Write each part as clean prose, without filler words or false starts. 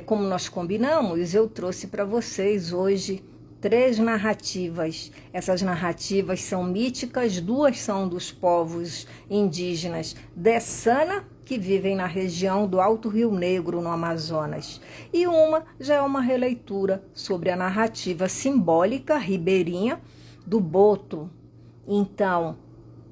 Como nós combinamos, eu trouxe para vocês hoje 3 narrativas. Essas narrativas são míticas, 2 são dos povos indígenas Dessana, que vivem na região do Alto Rio Negro, no Amazonas. E uma já é uma releitura sobre a narrativa simbólica ribeirinha do Boto. Então,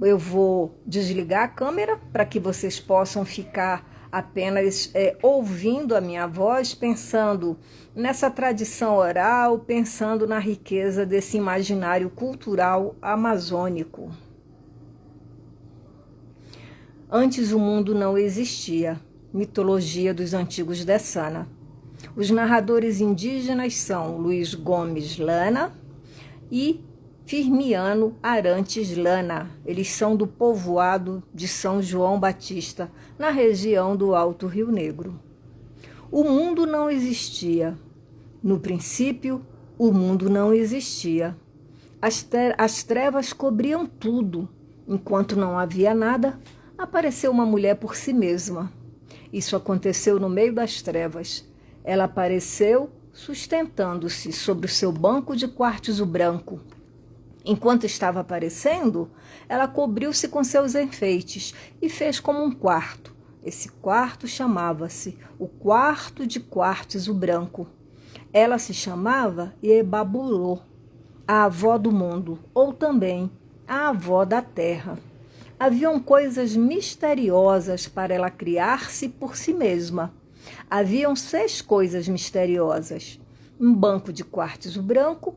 eu vou desligar a câmera para que vocês possam ficar apenas ouvindo a minha voz, pensando nessa tradição oral, pensando na riqueza desse imaginário cultural amazônico. Antes o mundo não existia. Mitologia dos antigos Dessana. Os narradores indígenas são Luiz Gomes Lana e Firmiano Arantes Lana. Eles são do povoado de São João Batista, na região do Alto Rio Negro. O mundo não existia. No princípio, o mundo não existia. As trevas cobriam tudo. Enquanto não havia nada, apareceu uma mulher por si mesma. Isso aconteceu no meio das trevas. Ela apareceu sustentando-se sobre o seu banco de quartzo branco. Enquanto estava aparecendo, ela cobriu-se com seus enfeites e fez como um quarto. Esse quarto chamava-se o quarto de quartzo branco. Ela se chamava Ebabulô, a avó do mundo, ou também a avó da terra. Haviam coisas misteriosas para ela criar-se por si mesma. Haviam 6 coisas misteriosas: um banco de quartzo branco,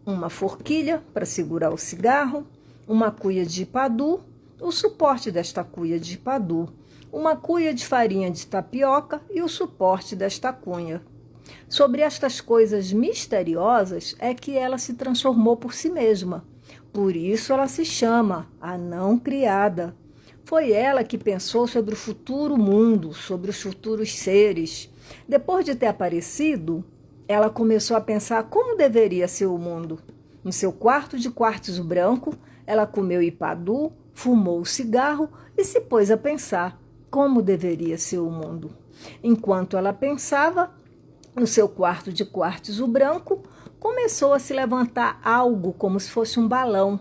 uma forquilha para segurar o cigarro, uma cuia de ipadu, o suporte desta cuia de ipadu, uma cuia de farinha de tapioca e o suporte desta cunha. Sobre estas coisas misteriosas é que ela se transformou por si mesma. Por isso ela se chama a não criada. Foi ela que pensou sobre o futuro mundo, sobre os futuros seres. Depois de ter aparecido, ela começou a pensar como deveria ser o mundo. No seu quarto de quartzo branco, ela comeu ipadu, fumou o cigarro e se pôs a pensar como deveria ser o mundo. Enquanto ela pensava, no seu quarto de quartzo branco, começou a se levantar algo como se fosse um balão.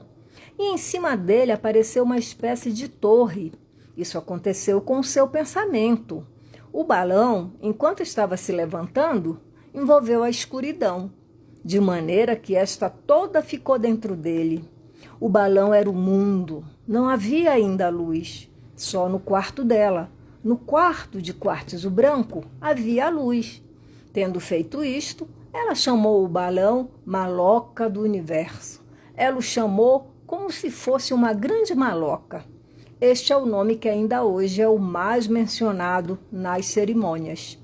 E em cima dele apareceu uma espécie de torre. Isso aconteceu com o seu pensamento. O balão, enquanto estava se levantando, envolveu a escuridão, de maneira que esta toda ficou dentro dele. O balão era o mundo, não havia ainda luz, só no quarto dela. No quarto de quartzo branco havia a luz. Tendo feito isto, ela chamou o balão Maloca do Universo. Ela o chamou como se fosse uma grande maloca. Este é o nome que ainda hoje é o mais mencionado nas cerimônias.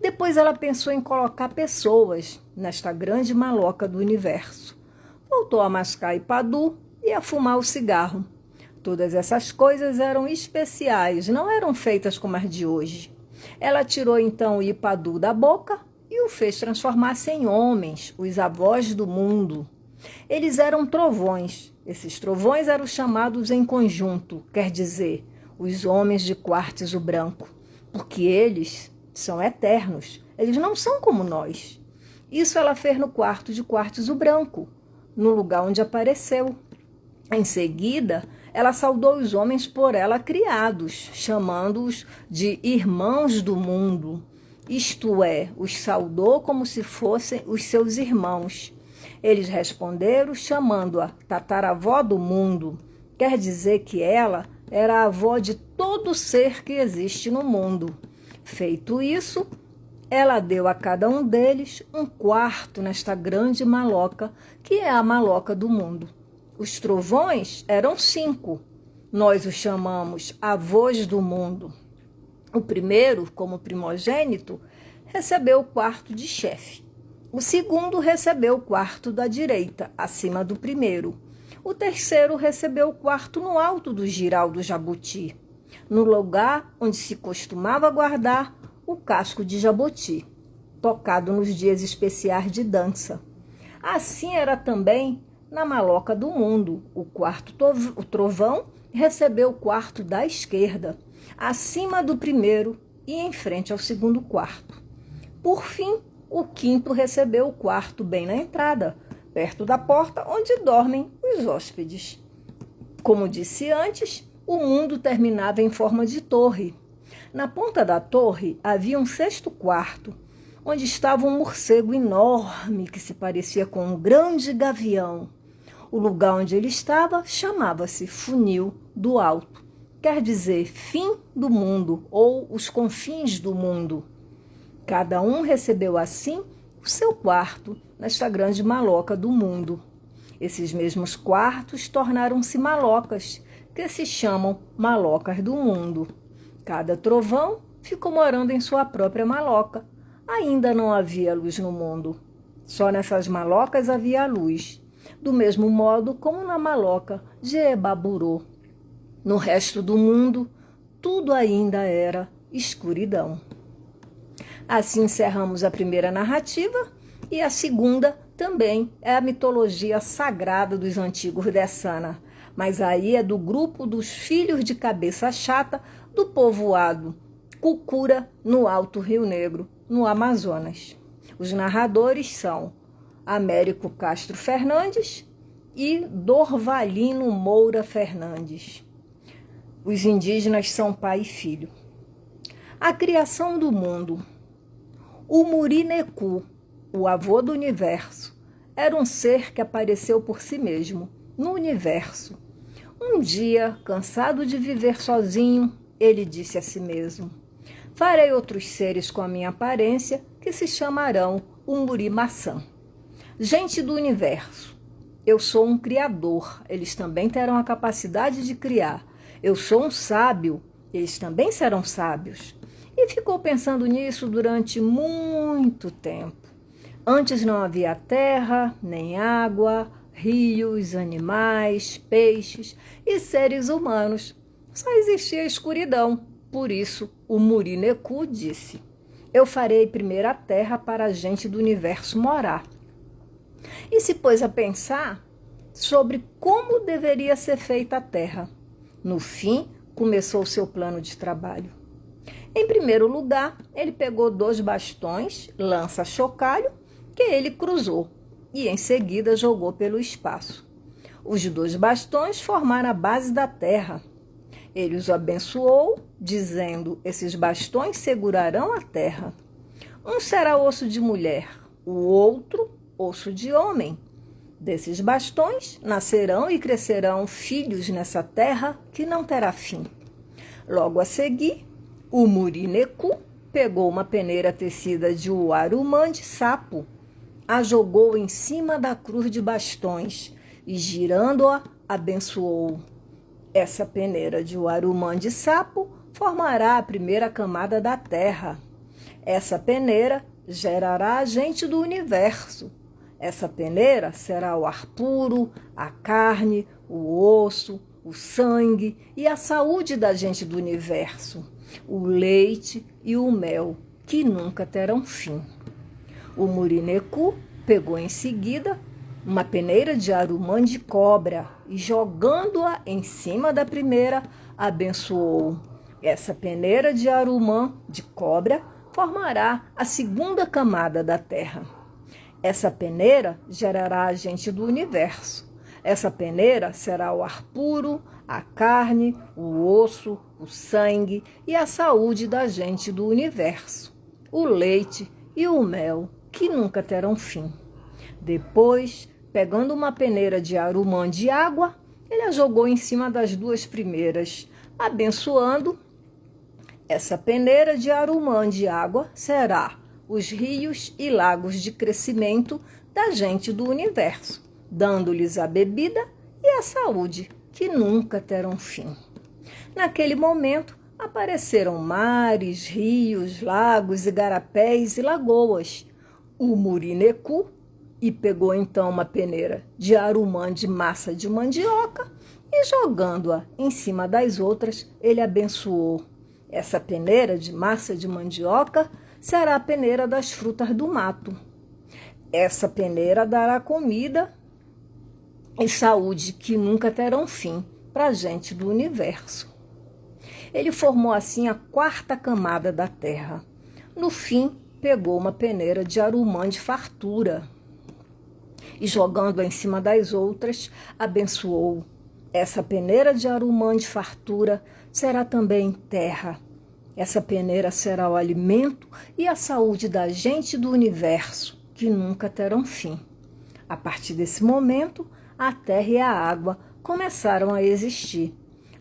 Depois ela pensou em colocar pessoas nesta grande maloca do universo. Voltou a mascar ipadu e a fumar o cigarro. Todas essas coisas eram especiais, não eram feitas como as de hoje. Ela tirou então o ipadu da boca e o fez transformar-se em homens, os avós do mundo. Eles eram trovões. Esses trovões eram chamados em conjunto, quer dizer, os homens de quartzo branco, porque eles são eternos, eles não são como nós. Isso ela fez no quarto de quartzo branco, no lugar onde apareceu. Em seguida, ela saudou os homens por ela criados, chamando-os de irmãos do mundo. Isto é, os saudou como se fossem os seus irmãos. Eles responderam chamando-a tataravó do mundo. Quer dizer que ela era a avó de todo ser que existe no mundo. Feito isso, ela deu a cada um deles um quarto nesta grande maloca, que é a maloca do mundo. Os trovões eram 5. Nós os chamamos avós do mundo. O primeiro, como primogênito, recebeu o quarto de chefe. O segundo recebeu o quarto da direita, acima do primeiro. O terceiro recebeu o quarto no alto do giral do jabuti, no lugar onde se costumava guardar o casco de jabuti, tocado nos dias especiais de dança. Assim era também na maloca do mundo. O quarto trovão recebeu o quarto da esquerda, acima do primeiro, e em frente ao segundo quarto. Por fim, o quinto recebeu o quarto bem na entrada, perto da porta onde dormem os hóspedes. Como disse antes, o mundo terminava em forma de torre. Na ponta da torre havia um sexto quarto, onde estava um morcego enorme que se parecia com um grande gavião. O lugar onde ele estava chamava-se Funil do Alto, quer dizer fim do mundo ou os confins do mundo. Cada um recebeu assim o seu quarto nesta grande maloca do mundo. Esses mesmos quartos tornaram-se malocas, que se chamam malocas do mundo. Cada trovão ficou morando em sua própria maloca. Ainda não havia luz no mundo. Só nessas malocas havia luz, do mesmo modo como na maloca de Ebaburô. No resto do mundo, tudo ainda era escuridão. Assim encerramos a primeira narrativa e a segunda também é a mitologia sagrada dos antigos Dessana, mas aí é do grupo dos filhos de cabeça chata do povoado Cucura, no Alto Rio Negro, no Amazonas. Os narradores são Américo Castro Fernandes e Dorvalino Moura Fernandes. Os indígenas são pai e filho. A criação do mundo. O Murinecu, o avô do universo, era um ser que apareceu por si mesmo, no universo. Um dia, cansado de viver sozinho, ele disse a si mesmo: farei outros seres com a minha aparência que se chamarão Umuri-Maçã. Gente do universo, eu sou um criador, eles também terão a capacidade de criar. Eu sou um sábio, eles também serão sábios. E ficou pensando nisso durante muito tempo. Antes não havia terra, nem água, rios, animais, peixes e seres humanos. Só existia escuridão. Por isso, o Murinecu disse: eu farei primeiro a terra para a gente do universo morar. E se pôs a pensar sobre como deveria ser feita a terra. No fim, começou o seu plano de trabalho. Em primeiro lugar, ele pegou 2 bastões, lança-chocalho, que ele cruzou e em seguida jogou pelo espaço. Os 2 bastões formaram a base da terra. Ele os abençoou, dizendo: esses bastões segurarão a terra. Um será osso de mulher, o outro osso de homem. Desses bastões nascerão e crescerão filhos nessa terra que não terá fim. Logo a seguir, o Murinecu pegou uma peneira tecida de uarumã de sapo, a jogou em cima da cruz de bastões e, girando-a, abençoou. Essa peneira de uarumã de sapo formará a primeira camada da terra. Essa peneira gerará a gente do universo. Essa peneira será o ar puro, a carne, o osso, o sangue e a saúde da gente do universo, o leite e o mel, que nunca terão fim. O Murinecu pegou em seguida uma peneira de arumã de cobra e, jogando-a em cima da primeira, abençoou. Essa peneira de arumã de cobra formará a segunda camada da terra. Essa peneira gerará a gente do universo. Essa peneira será o ar puro, a carne, o osso, o sangue e a saúde da gente do universo, o leite e o mel, que nunca terão fim. Depois, pegando uma peneira de arumã de água, ele a jogou em cima das 2 primeiras, abençoando. Essa peneira de arumã de água será os rios e lagos de crescimento da gente do universo, dando-lhes a bebida e a saúde, que nunca terão fim. Naquele momento, apareceram mares, rios, lagos, igarapés e lagoas. O Murinecu e pegou então uma peneira de arumã de massa de mandioca e, jogando-a em cima das outras, ele abençoou. Essa peneira de massa de mandioca será a peneira das frutas do mato. Essa peneira dará comida e saúde que nunca terão fim para a gente do universo. Ele formou assim a quarta camada da terra. No fim, pegou uma peneira de arumã de fartura e, jogando-a em cima das outras, abençoou. Essa peneira de arumã de fartura será também terra. Essa peneira será o alimento e a saúde da gente do universo, que nunca terão fim. A partir desse momento, a terra e a água começaram a existir.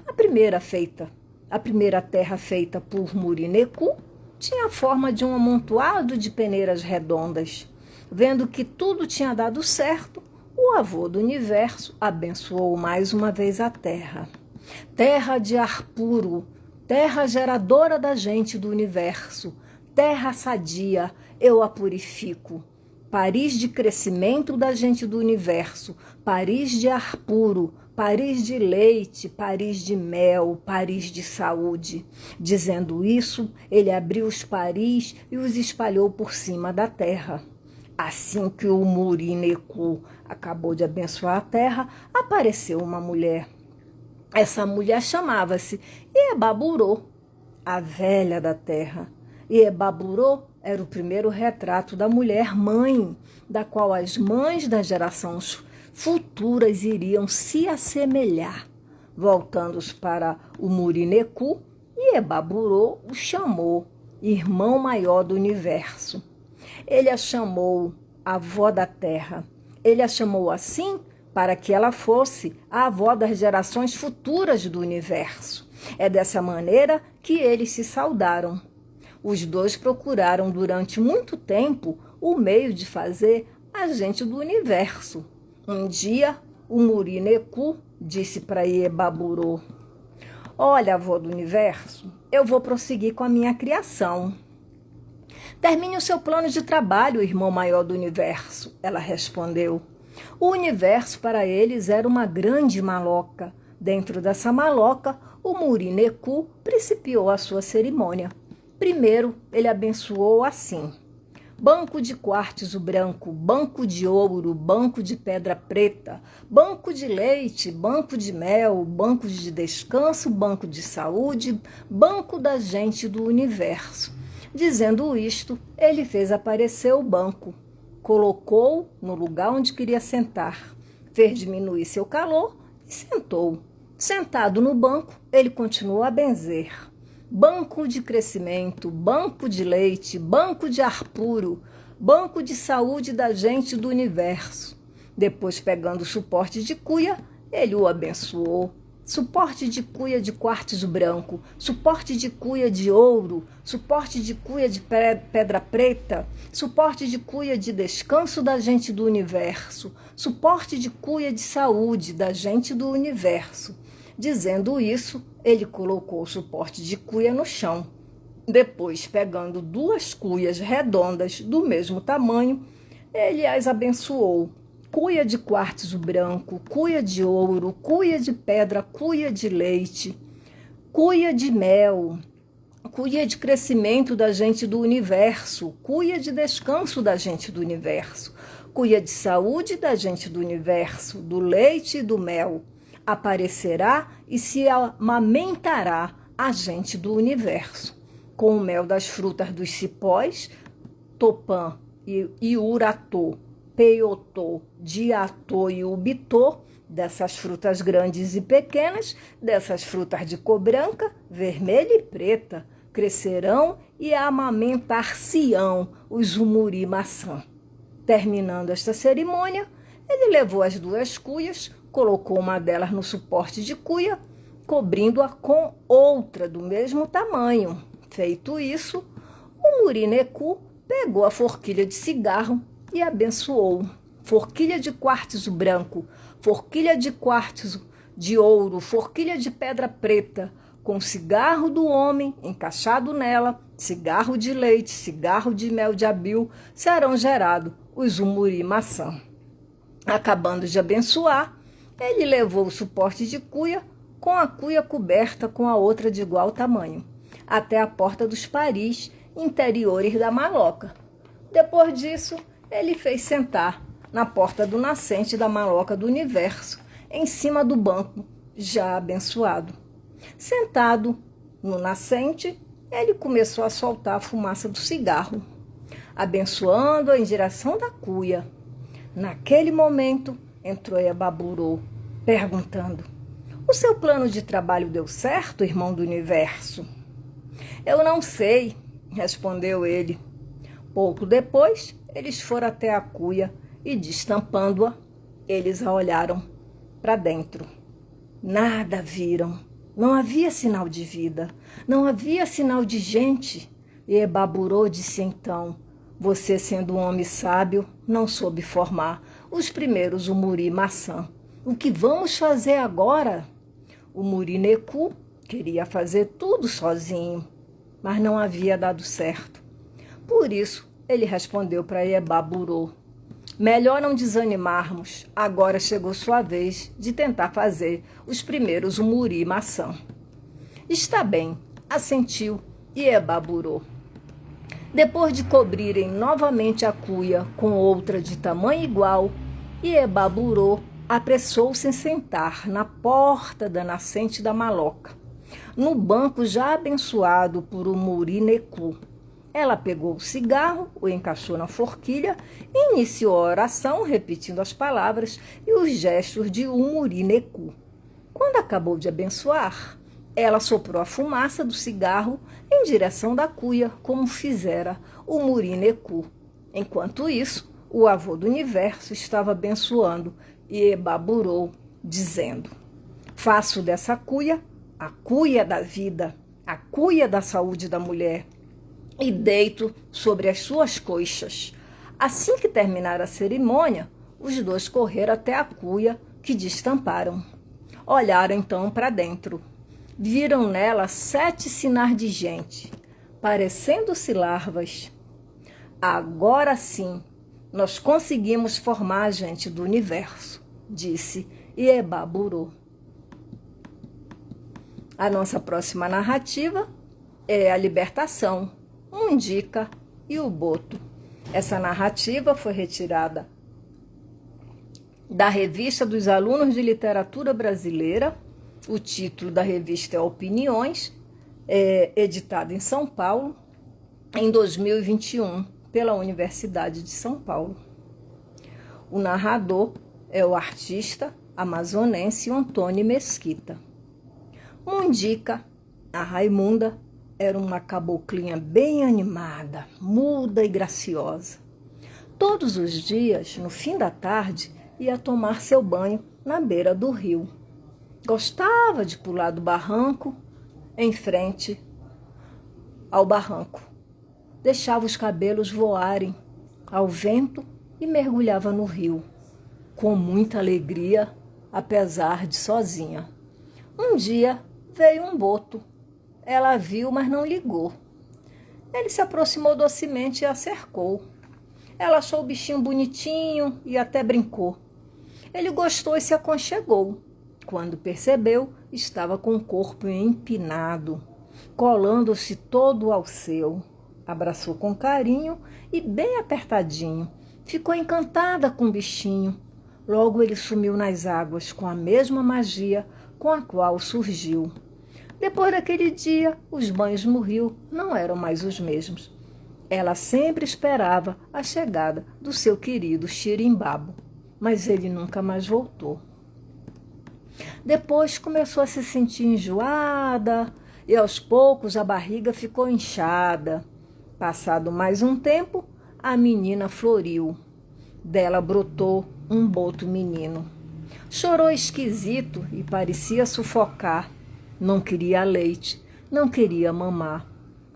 A primeira terra feita por Murinecu tinha a forma de um amontoado de peneiras redondas. Vendo que tudo tinha dado certo, o avô do universo abençoou mais uma vez a terra. Terra de ar puro, terra geradora da gente do universo, terra sadia, eu a purifico. Paris de crescimento da gente do universo, Paris de ar puro, Paris de leite, Paris de mel, Paris de saúde. Dizendo isso, ele abriu os paris e os espalhou por cima da terra. Assim que o Murinecu acabou de abençoar a terra, apareceu uma mulher. Essa mulher chamava-se Iebaburô, a velha da terra. Iebaburô era o primeiro retrato da mulher mãe, da qual as mães das gerações futuras iriam se assemelhar. Voltando-os para o Murinecu, Iebaburô o chamou irmão maior do universo. Ele a chamou avó da terra. Ele a chamou assim para que ela fosse a avó das gerações futuras do universo. É dessa maneira que eles se saudaram. Os dois procuraram durante muito tempo o meio de fazer a gente do universo. Um dia, o Murinecu disse para Iebaburô: olha, avó do universo, eu vou prosseguir com a minha criação. Termine o seu plano de trabalho, irmão maior do universo, ela respondeu. O universo para eles era uma grande maloca. Dentro dessa maloca, o Murinecu principiou a sua cerimônia. Primeiro, ele abençoou assim: banco de quartzo branco, banco de ouro, banco de pedra preta, banco de leite, banco de mel, banco de descanso, banco de saúde, banco da gente do universo. Dizendo isto, ele fez aparecer o banco, colocou no lugar onde queria sentar, fez diminuir seu calor e sentou. Sentado no banco, ele continuou a benzer. Banco de crescimento, banco de leite, banco de ar puro, banco de saúde da gente do universo. Depois, pegando o suporte de cuia, ele o abençoou. Suporte de cuia de quartzo branco, suporte de cuia de ouro, suporte de cuia de pedra preta, suporte de cuia de descanso da gente do universo, suporte de cuia de saúde da gente do universo. Dizendo isso, ele colocou o suporte de cuia no chão. Depois, pegando duas cuias redondas do mesmo tamanho, ele as abençoou. Cuia de quartzo branco, cuia de ouro, cuia de pedra, cuia de leite, cuia de mel, cuia de crescimento da gente do universo, cuia de descanso da gente do universo, cuia de saúde da gente do universo, do leite e do mel. Aparecerá e se amamentará a gente do universo, com o mel das frutas dos cipós, topã e uratô, peiotô, diatô e ubitô, dessas frutas grandes e pequenas, dessas frutas de cor branca, vermelha e preta, crescerão e amamentar-se-ão os umuri maçã. Terminando esta cerimônia, ele levou as duas cuias, colocou uma delas no suporte de cuia, cobrindo-a com outra do mesmo tamanho. Feito isso, o Murinecu pegou a forquilha de cigarro e abençoou. Forquilha de quartzo branco, forquilha de quartzo de ouro, forquilha de pedra preta, com cigarro do homem encaixado nela, cigarro de leite, cigarro de mel de abil, serão gerados os umuri maçã. Acabando de abençoar, ele levou o suporte de cuia com a cuia coberta com a outra de igual tamanho, até a porta dos paris interiores da maloca. Depois disso, ele fez sentar na porta do nascente da maloca do universo, em cima do banco já abençoado. Sentado, No nascente, ele começou a soltar a fumaça do cigarro, abençoando-a em direção da cuia. Naquele momento, entrou Ebaburô, perguntando: "O seu plano de trabalho deu certo, irmão do universo?" "Eu não sei", respondeu ele. Pouco depois, eles foram até a cuia e, destampando-a, eles a olharam para dentro. Nada viram. Não havia sinal de vida. Não havia sinal de gente. E Ebaburô disse então: "Você, sendo um homem sábio, não soube formar os primeiros umuri maçã. O que vamos fazer agora?" O Murinecu queria fazer tudo sozinho, mas não havia dado certo. Por isso, ele respondeu para Ebaburô: "Melhor não desanimarmos. Agora chegou sua vez de tentar fazer os primeiros umuri maçã." "Está bem", assentiu Ebaburô. Depois de cobrirem novamente a cuia com outra de tamanho igual, Ebaburô apressou-se em sentar na porta da nascente da maloca, no banco já abençoado por Murinecu. Ela pegou o cigarro, o encaixou na forquilha e iniciou a oração, repetindo as palavras e os gestos de Murinecu. Quando acabou de abençoar, ela soprou a fumaça do cigarro em direção da cuia, como fizera o Murinecu. Enquanto isso, o avô do universo estava abençoando Ebaburô, dizendo: "Faço dessa cuia a cuia da vida, a cuia da saúde da mulher, e deito sobre as suas coxas." Assim que terminar a cerimônia, os dois correram até a cuia que destamparam. Olharam então para dentro. Viram nela 7 sinais de gente, parecendo-se larvas. "Agora sim, nós conseguimos formar a gente do universo", disse Ebaburô. A nossa próxima narrativa é a libertação, Mundica e o Boto. Essa narrativa foi retirada da Revista dos Alunos de Literatura Brasileira. O título da revista é Opiniões, editada em São Paulo, em 2021, pela Universidade de São Paulo. O narrador é o artista amazonense Antônio Mesquita. Mundica, a Raimunda, era uma caboclinha bem animada, muda e graciosa. Todos os dias, no fim da tarde, ia tomar seu banho na beira do rio. Gostava de pular do barranco em frente ao barranco. Deixava os cabelos voarem ao vento e mergulhava no rio, com muita alegria, apesar de sozinha. Um dia veio um boto. Ela viu, mas não ligou. Ele se aproximou docemente e a cercou. Ela achou o bichinho bonitinho e até brincou. Ele gostou e se aconchegou. Quando percebeu, estava com o corpo empinado, colando-se todo ao seu. Abraçou com carinho e bem apertadinho. Ficou encantada com o bichinho. Logo ele sumiu nas águas com a mesma magia com a qual surgiu. Depois daquele dia, os banhos no rio não eram mais os mesmos. Ela sempre esperava a chegada do seu querido Xirimbabo, mas ele nunca mais voltou. Depois começou a se sentir enjoada e aos poucos a barriga ficou inchada. Passado mais um tempo, a menina floriu. Dela brotou um boto menino. Chorou esquisito e parecia sufocar. Não queria leite, não queria mamar.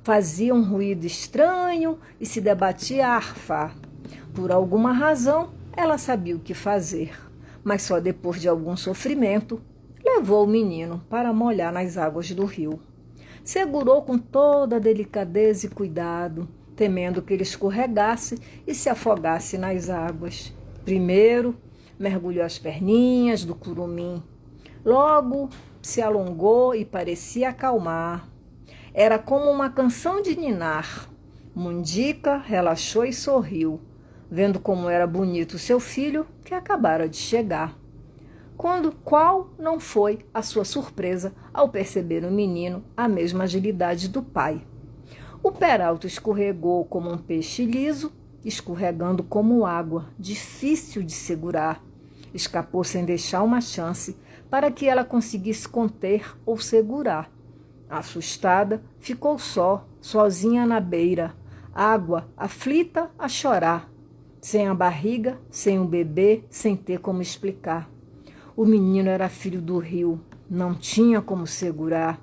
Fazia um ruído estranho e se debatia a arfar. Por alguma razão, ela sabia o que fazer, mas só depois de algum sofrimento, levou o menino para molhar nas águas do rio. Segurou com toda a delicadeza e cuidado, temendo que ele escorregasse e se afogasse nas águas. Primeiro, mergulhou as perninhas do curumim. Logo, se alongou e parecia acalmar. Era como uma canção de ninar. Mundica relaxou e sorriu, vendo como era bonito seu filho que acabara de chegar. Qual não foi a sua surpresa ao perceber o menino a mesma agilidade do pai? O Peralta escorregou como um peixe liso, escorregando como água, difícil de segurar. Escapou sem deixar uma chance para que ela conseguisse conter ou segurar. Assustada, ficou sozinha na beira, água, aflita a chorar, sem a barriga, sem um bebê, sem ter como explicar. O menino era filho do rio, não tinha como segurar.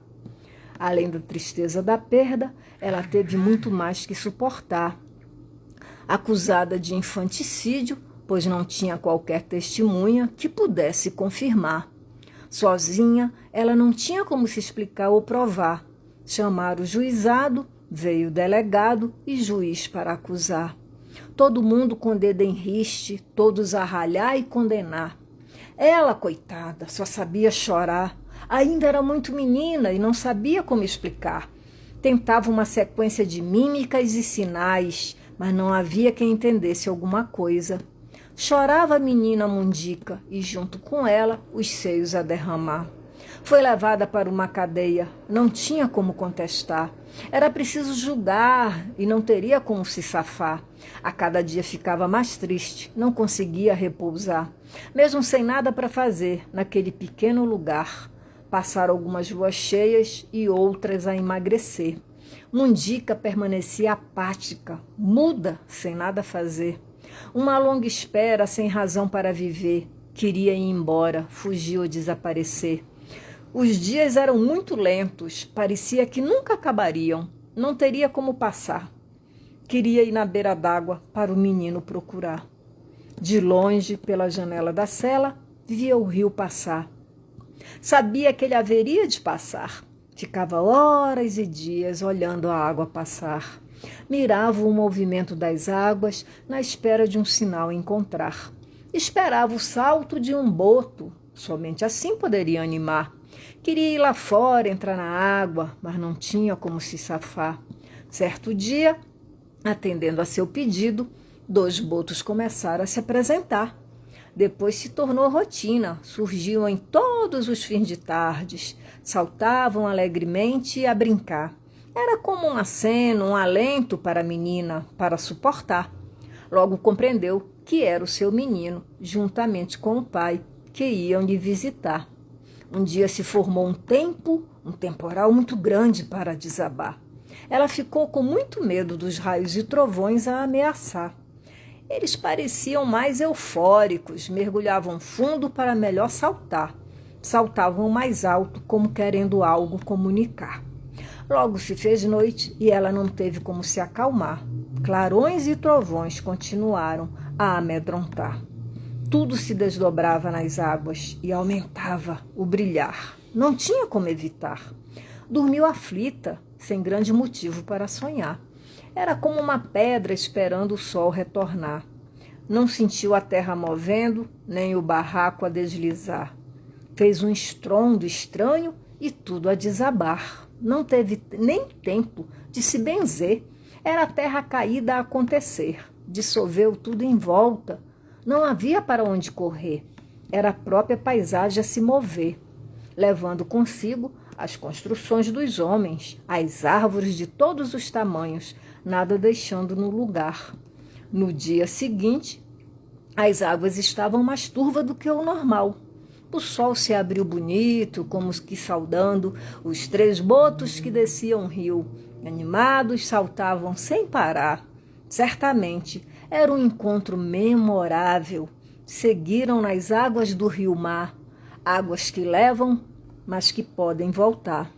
Além da tristeza da perda, ela teve muito mais que suportar. Acusada de infanticídio, pois não tinha qualquer testemunha que pudesse confirmar. Sozinha, ela não tinha como se explicar ou provar. Chamaram o juizado, veio o delegado e juiz para acusar. Todo mundo com dedo em riste, todos a ralhar e condenar. Ela, coitada, só sabia chorar. Ainda era muito menina e não sabia como explicar. Tentava uma sequência de mímicas e sinais, mas não havia quem entendesse alguma coisa. Chorava a menina mundica e, junto com ela, os seios a derramar. Foi levada para uma cadeia, não tinha como contestar. Era preciso julgar e não teria como se safar. A cada dia ficava mais triste, não conseguia repousar. Mesmo sem nada para fazer, naquele pequeno lugar. Passaram algumas luas cheias e outras a emagrecer. Mundica permanecia apática, muda, sem nada fazer. Uma longa espera sem razão para viver. Queria ir embora, fugir ou desaparecer. Os dias eram muito lentos, parecia que nunca acabariam. Não teria como passar. Queria ir na beira d'água para o menino procurar. De longe, pela janela da cela, via o rio passar. Sabia que ele haveria de passar. Ficava horas e dias olhando a água passar. Mirava o movimento das águas na espera de um sinal encontrar. Esperava o salto de um boto, somente assim poderia animar. Queria ir lá fora, entrar na água, mas não tinha como se safar. Certo dia, atendendo a seu pedido, 2 botos começaram a se apresentar. Depois se tornou rotina, surgiam em todos os fins de tardes, saltavam alegremente a brincar. Era como um aceno, um alento para a menina, para suportar. Logo compreendeu que era o seu menino, juntamente com o pai, que iam lhe visitar. Um dia se formou um temporal muito grande para desabar. Ela ficou com muito medo dos raios e trovões a ameaçar. Eles pareciam mais eufóricos, mergulhavam fundo para melhor saltar. Saltavam mais alto, como querendo algo comunicar. Logo se fez noite e ela não teve como se acalmar. Clarões e trovões continuaram a amedrontar. Tudo se desdobrava nas águas e aumentava o brilhar. Não tinha como evitar. Dormiu aflita, sem grande motivo para sonhar. Era como uma pedra esperando o sol retornar. Não sentiu a terra movendo, nem o barraco a deslizar. Fez um estrondo estranho e tudo a desabar. Não teve nem tempo de se benzer. Era a terra caída a acontecer. Dissolveu tudo em volta. Não havia para onde correr. Era a própria paisagem a se mover, levando consigo as construções dos homens, as árvores de todos os tamanhos, nada deixando no lugar. No dia seguinte, as águas estavam mais turvas do que o normal. O sol se abriu bonito, como que saudando os 3 botos que desciam o rio. Animados, saltavam sem parar. Certamente, era um encontro memorável. Seguiram nas águas do rio-mar, águas que levam, mas que podem voltar.